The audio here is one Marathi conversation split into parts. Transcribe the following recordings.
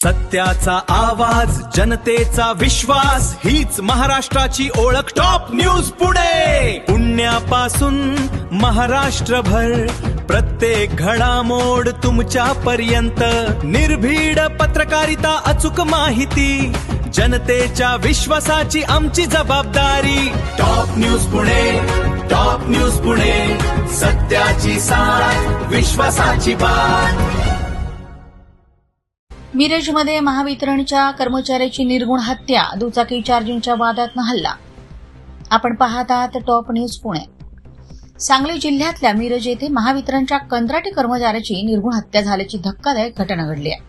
सत्याचा आवाज, जनतेचा विश्वास, हीच महाराष्ट्राची ओळख. Top news Pune. पुण्यापासून महाराष्ट्रभर प्रत्येक घडामोड तुमच्या पर्यंत. निर्भीड पत्रकारिता, अचूक माहिती, जनतेच्या विश्वासाची आमची जबाबदारी. Top news Pune, top news Pune, सत्याची साथ, विश्वासाची बात. मिरजमध्ये महावितरणच्या कर्मचाऱ्याची निर्गुण हत्या, दुचाकी चार्जिंगच्या वादातनं हल्ला. आपण पाहत आहात टॉप न्यूज पुणे. सांगली जिल्ह्यातल्या मिरज येथे महावितरणच्या कंत्राटी कर्मचाऱ्याची निर्गुण हत्या झाल्याची धक्कादायक घटना घडली आहे.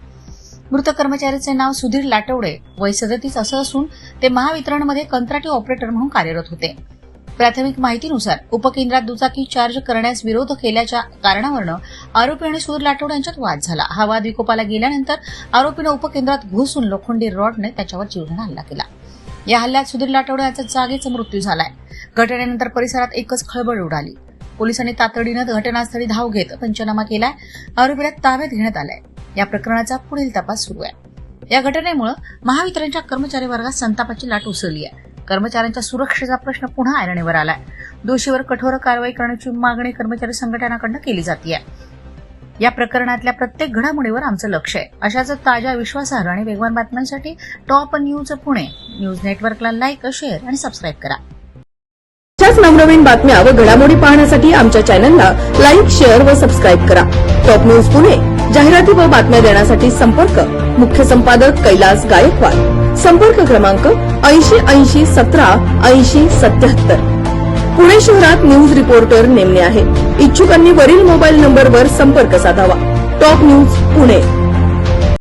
मृत कर्मचाऱ्याचे नाव सुधीर लाटवडे, वय 37 असं असून ते महावितरणमध्ये कंत्राटी ऑपरेटर म्हणून कार्यरत होते. प्राथमिक माहितीनुसार उपकेंद्रात दुचाकी चार्ज करण्यास विरोध केल्याच्या कारणावरून आरोपी आणि सुधीर लाटवडे यांच्यात वाद झाला. हा वाद विकोपाला गेल्यानंतर आरोपीने उपकेंद्रात घुसून लोखंडी रॉडने त्याच्यावर जीवघेणा हल्ला केला. या हल्ल्यात सुधीर लाटवडे यांचा जागीच मृत्यू झालाय. घटनेनंतर परिसरात एकच खळबळ उडाली. पोलिसांनी तातडीनं घटनास्थळी धाव घेत पंचनामा केलाय. आरोपीला ताब्यात घेण्यात आलाय. या प्रकरणाचा पुढील तपास सुरू आहे. या घटनेमुळे महावितरणच्या कर्मचारी वर्गात संतापाची लाट उसळली आहे. कर्मचाऱ्यांच्या सुरक्षेचा प्रश्न पुन्हा ऐरणीवर आलाय. दोषीवर कठोर कारवाई करण्याची मागणी कर्मचारी संघटनांकडून केली जाते. या प्रकरणातल्या प्रत्येक घडामोडीवर आमचं लक्ष आहे. अशाच ताज्या, विश्वासार्ह आणि वेगवान बातम्यांसाठी टॉप न्यूज पुणे न्यूज नेटवर्कला लाईक, शेअर आणि सबस्क्राईब करा. अशाच नवनवीन बातम्या व घडामोडी पाहण्यासाठी आमच्या चॅनलला लाईक, शेअर व सबस्क्राईब करा. Top news Pune. जाहिराती व बातम्या देण्यासाठी संपर्क मुख्य संपादक कैलास गायकवाड. संपर्क क्रमांक 8080 17 80 77. पुणे शहरात न्यूज रिपोर्टर नेमणे आहे. इच्छुकांनी वरील मोबाईल नंबरवर संपर्क साधावा. Top news Pune.